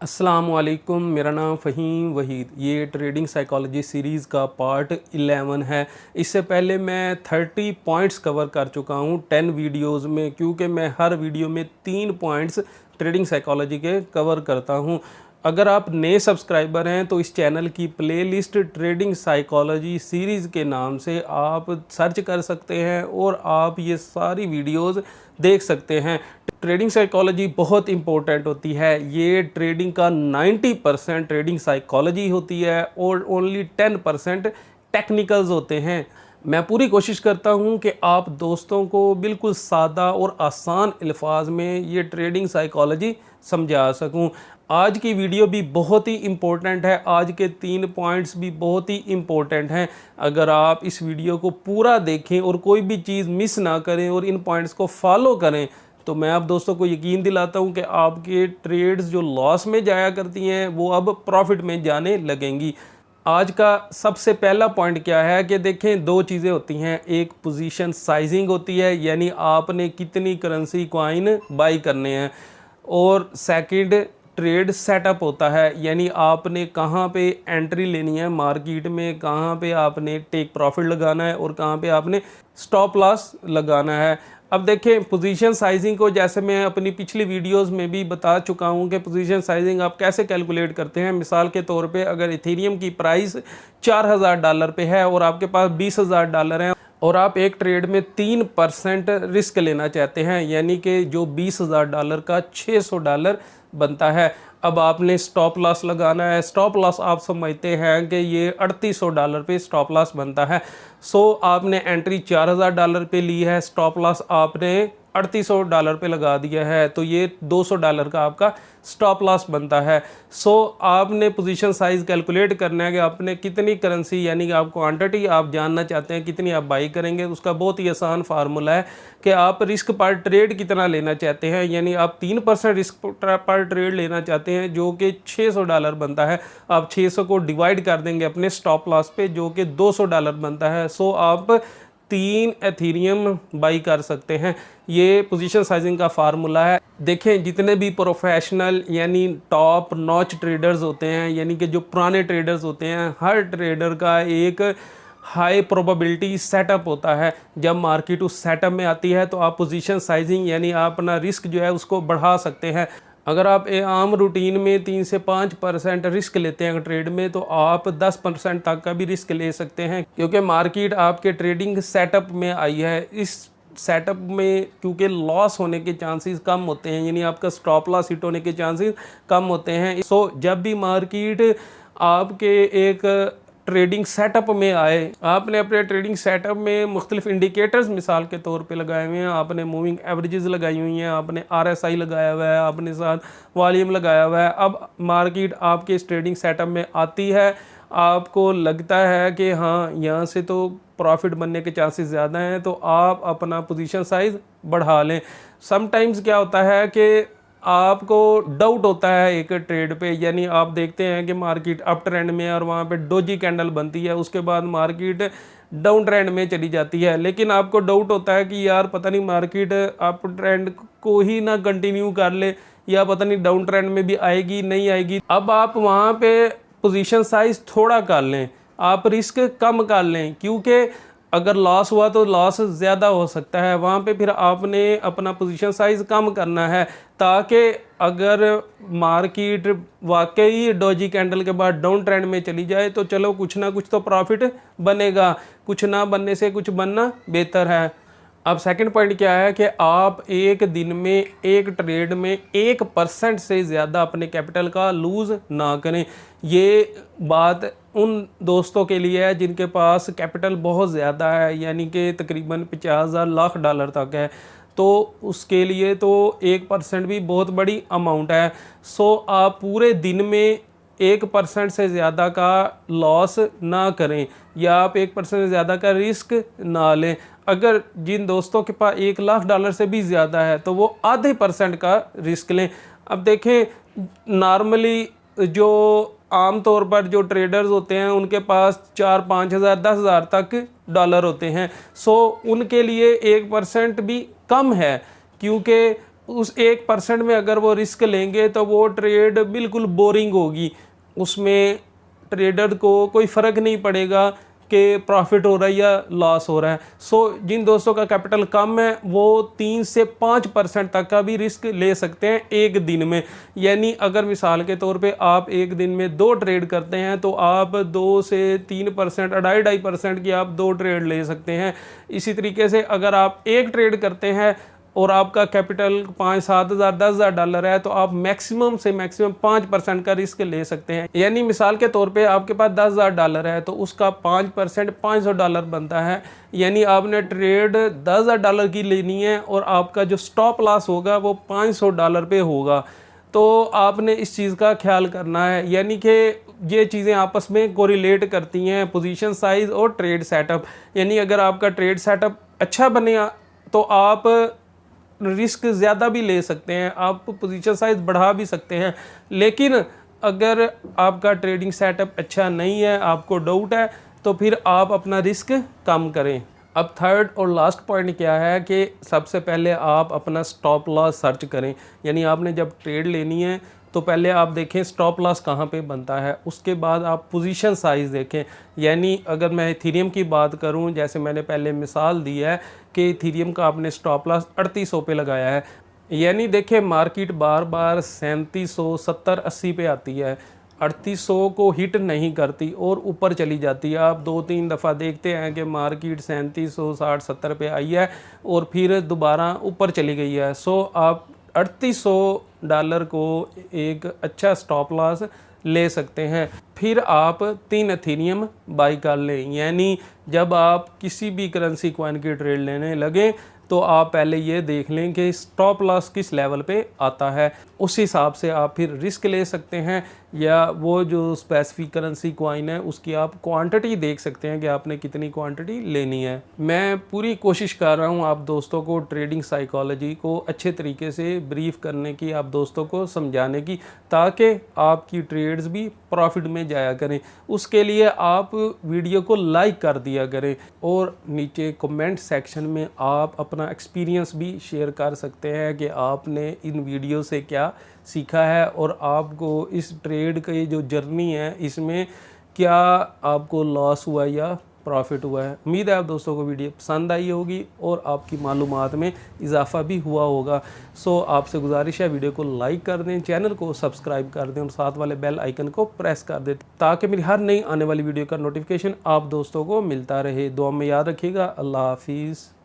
अस्सलामुअलैकुम, मेरा नाम फ़हीम वहीद। ये ट्रेडिंग साइकोलॉजी सीरीज़ का पार्ट 11 है। इससे पहले मैं 30 पॉइंट्स कवर कर चुका हूँ 10 वीडियोज़ में, क्योंकि मैं हर वीडियो में 3 पॉइंट्स ट्रेडिंग साइकोलॉजी के कवर करता हूँ। अगर आप नए सब्सक्राइबर हैं तो इस चैनल की प्लेलिस्ट ट्रेडिंग साइकोलॉजी सीरीज़ के नाम से आप सर्च कर सकते हैं और आप ये सारी वीडियोज़ देख सकते हैं। ट्रेडिंग साइकोलॉजी बहुत इंपॉर्टेंट होती है। ये ट्रेडिंग का 90% ट्रेडिंग साइकोलॉजी होती है और ओनली 10% टेक्निकल्स होते हैं। मैं पूरी कोशिश करता हूँ कि आप दोस्तों को बिल्कुल सादा और आसान अल्फाज में ये ट्रेडिंग साइकोलॉजी समझा सकूँ। आज की वीडियो भी बहुत ही इम्पोर्टेंट है। आज के 3 पॉइंट्स भी बहुत ही इम्पोर्टेंट हैं। अगर आप इस वीडियो को पूरा देखें और कोई भी चीज़ मिस ना करें और इन पॉइंट्स को फॉलो करें तो मैं आप दोस्तों को यकीन दिलाता हूं कि आपके ट्रेड्स जो लॉस में जाया करती हैं वो अब प्रॉफिट में जाने लगेंगी। आज का सबसे पहला पॉइंट क्या है कि देखें, दो चीज़ें होती हैं। एक पोजीशन साइजिंग होती है, यानी आपने कितनी करेंसी कॉइन बाई करने हैं, और सेकंड ट्रेड सेटअप होता है, यानी आपने कहाँ पे एंट्री लेनी है मार्केट में, कहाँ पे आपने टेक प्रॉफिट लगाना है और कहाँ पे आपने स्टॉप लॉस लगाना है। अब देखें, पोजीशन साइजिंग को जैसे मैं अपनी पिछली वीडियोस में भी बता चुका हूं कि पोजीशन साइजिंग आप कैसे कैलकुलेट करते हैं। मिसाल के तौर पे अगर इथेरियम की प्राइस $4000 पे है और आपके पास $20000 हैं और आप एक ट्रेड में 3% रिस्क लेना चाहते हैं, यानी कि जो $20000 का $600 बनता है। अब आपने स्टॉप लॉस लगाना है। स्टॉप लॉस आप समझते हैं कि ये $3800 पे स्टॉप लॉस बनता है। सो आपने एंट्री $4000 पे ली है, स्टॉप लॉस आपने $3800 पे लगा दिया है, तो ये $200 का आपका स्टॉप लॉस बनता है। सो आपने पोजीशन साइज कैलकुलेट करना है कि आपने कितनी करेंसी, यानी कि आप क्वांटिटी आप जानना चाहते हैं कितनी आप बाई करेंगे। उसका बहुत ही आसान फार्मूला है कि आप रिस्क पर ट्रेड कितना लेना चाहते हैं, यानी आप 3% रिस्क पर ट्रेड लेना चाहते हैं जो कि $600 बनता है। आप 600 को डिवाइड कर देंगे अपने स्टॉप लॉस पे जो कि $200 बनता है। सो आप 3 एथीरियम बाई कर सकते हैं। ये पोजीशन साइजिंग का फार्मूला है। देखें, जितने भी प्रोफेशनल यानी टॉप नॉच ट्रेडर्स होते हैं, यानी कि जो पुराने ट्रेडर्स होते हैं, हर ट्रेडर का एक हाई प्रोबेबिलिटी सेटअप होता है। जब मार्केट उस सेटअप में आती है तो आप पोजीशन साइजिंग यानी आप अपना रिस्क जो है उसको बढ़ा सकते हैं। अगर आप आम रूटीन में 3 से 5% रिस्क लेते हैं ट्रेड में, तो आप 10% तक का भी रिस्क ले सकते हैं, क्योंकि मार्केट आपके ट्रेडिंग सेटअप में आई है। इस सेटअप में क्योंकि लॉस होने के चांसेस कम होते हैं, यानी आपका स्टॉप लॉस हिट होने के चांसेस कम होते हैं। सो जब भी मार्केट आपके एक ट्रेडिंग सेटअप में आए, आपने अपने ट्रेडिंग सेटअप में मुख्तलिफ इंडिकेटर्स मिसाल के तौर पे लगाए हुए हैं। आपने मूविंग एवरेजेस लगाई हुई हैं, आपने RSI लगाया हुआ है, आपने साथ वॉल्यूम लगाया हुआ है। अब मार्केट आपके इस ट्रेडिंग सेटअप में आती है, आपको लगता है कि हाँ यहाँ से तो प्रॉफिट बनने के चांसेस ज़्यादा हैं, तो आप अपना पोजीशन साइज बढ़ा लें। समटाइम्स क्या होता है कि आपको डाउट होता है एक ट्रेड पे, यानी आप देखते हैं कि मार्केट अप ट्रेंड में है और वहाँ पे डोजी कैंडल बनती है, उसके बाद मार्केट डाउन ट्रेंड में चली जाती है, लेकिन आपको डाउट होता है कि यार पता नहीं मार्केट अप ट्रेंड को ही ना कंटिन्यू कर ले, या पता नहीं डाउन ट्रेंड में भी आएगी नहीं आएगी। अब आप वहाँ पे पोजीशन साइज थोड़ा कर लें, आप रिस्क कम कर लें, क्योंकि अगर लॉस हुआ तो लॉस ज़्यादा हो सकता है। वहाँ पे फिर आपने अपना पोजीशन साइज़ कम करना है, ताकि अगर मार्केट वाकई डॉजी कैंडल के बाद डाउन ट्रेंड में चली जाए तो चलो कुछ ना कुछ तो प्रॉफिट बनेगा, कुछ ना बनने से कुछ बनना बेहतर है। अब सेकंड पॉइंट क्या है कि आप एक दिन में एक ट्रेड में 1% से ज़्यादा अपने कैपिटल का लूज़ ना करें। ये बात उन दोस्तों के लिए है जिनके पास कैपिटल बहुत ज़्यादा है, यानी कि तकरीबन 50,000 लाख डॉलर तक है, तो उसके लिए तो 1% भी बहुत बड़ी अमाउंट है। सो आप पूरे दिन में 1% से ज़्यादा का लॉस ना करें, या आप 1% से ज़्यादा का रिस्क ना लें। अगर जिन दोस्तों के पास $1,00,000 से भी ज़्यादा है तो वो आधे % का रिस्क लें। अब देखें, नॉर्मली जो आम तौर पर जो ट्रेडर्स होते हैं उनके पास 4-5 हज़ार 10,000 तक डॉलर होते हैं। सो उनके लिए 1% भी कम है, क्योंकि उस 1% में अगर वो रिस्क लेंगे तो वो ट्रेड बिल्कुल बोरिंग होगी, उसमें ट्रेडर को कोई फ़र्क नहीं पड़ेगा कि प्रॉफिट हो रहा है या लॉस हो रहा है। सो जिन दोस्तों का कैपिटल कम है वो 3 से 5% तक का भी रिस्क ले सकते हैं एक दिन में। यानी अगर मिसाल के तौर पे आप एक दिन में 2 ट्रेड करते हैं तो आप 2 से 3%, 2.5% की आप 2 ट्रेड ले सकते हैं। इसी तरीके से अगर आप एक ट्रेड करते हैं और आपका कैपिटल 5-7 हज़ार, 10 हज़ार डॉलर है तो आप मैक्सिमम से मैक्सिमम 5% का रिस्क ले सकते हैं। यानी मिसाल के तौर पे आपके पास 10 हज़ार डॉलर है तो उसका 5% $500 बनता है। यानी आपने ट्रेड 10 हज़ार डॉलर की लेनी है और आपका जो स्टॉप लॉस होगा वो $500 पे होगा। तो आपने इस चीज़ का ख्याल करना है। यानी कि ये चीज़ें आपस में कोरिलेट करती हैं, पोजीशन साइज़ और ट्रेड सेटअप। यानी अगर आपका ट्रेड सेटअप अच्छा बनेगा तो आप रिस्क ज़्यादा भी ले सकते हैं, आप पोजीशन साइज़ बढ़ा भी सकते हैं। लेकिन अगर आपका ट्रेडिंग सेटअप अच्छा नहीं है, आपको डाउट है, तो फिर आप अपना रिस्क कम करें। अब थर्ड और लास्ट पॉइंट क्या है कि सबसे पहले आप अपना स्टॉप लॉस सर्च करें। यानी आपने जब ट्रेड लेनी है तो पहले आप देखें स्टॉप लॉस कहाँ पे बनता है, उसके बाद आप पोजीशन साइज़ देखें। यानी अगर मैं इथेरियम की बात करूं, जैसे मैंने पहले मिसाल दी है कि इथेरियम का आपने स्टॉप लॉस 3800 पे लगाया है। यानी देखिए मार्केट बार बार 3700, 70, 80 पे आती है, 3800 को हिट नहीं करती और ऊपर चली जाती है। आप 2-3 दफ़ा देखते हैं कि मार्केट 3700, 60, 70 पे आई है और फिर दोबारा ऊपर चली गई है। सो आप $3800 को एक अच्छा स्टॉप लॉस ले सकते हैं। फिर आप 3 एथेरियम बाई कर लें। यानी जब आप किसी भी करेंसी कॉइन की ट्रेड लेने लगें तो आप पहले ये देख लें कि स्टॉप लॉस किस लेवल पे आता है, उस हिसाब से आप फिर रिस्क ले सकते हैं। या वो जो स्पेसिफिक करेंसी कॉइन है उसकी आप क्वांटिटी देख सकते हैं कि आपने कितनी क्वांटिटी लेनी है। मैं पूरी कोशिश कर रहा हूँ आप दोस्तों को ट्रेडिंग साइकोलॉजी को अच्छे तरीके से ब्रीफ करने की, आप दोस्तों को समझाने की, ताकि आपकी ट्रेड्स भी प्रॉफिट में जाया करें। उसके लिए आप वीडियो को लाइक कर दिया करें और नीचे कमेंट सेक्शन में आप अपना एक्सपीरियंस भी शेयर कर सकते हैं कि आपने इन वीडियो से क्या सीखा है और आपको इस ट्रेड की जो जर्नी है इसमें क्या आपको लॉस हुआ या प्रॉफिट हुआ है। उम्मीद है आप दोस्तों को वीडियो पसंद आई होगी और आपकी मालूमात में इजाफा भी हुआ होगा। सो आपसे गुजारिश है वीडियो को लाइक कर दें, चैनल को सब्सक्राइब कर दें और साथ वाले बेल आइकन को प्रेस कर दें ताकि मेरी हर नई आने वाली वीडियो का नोटिफिकेशन आप दोस्तों को मिलता रहे। दुआ में याद रखिएगा। अल्लाह हाफिज़।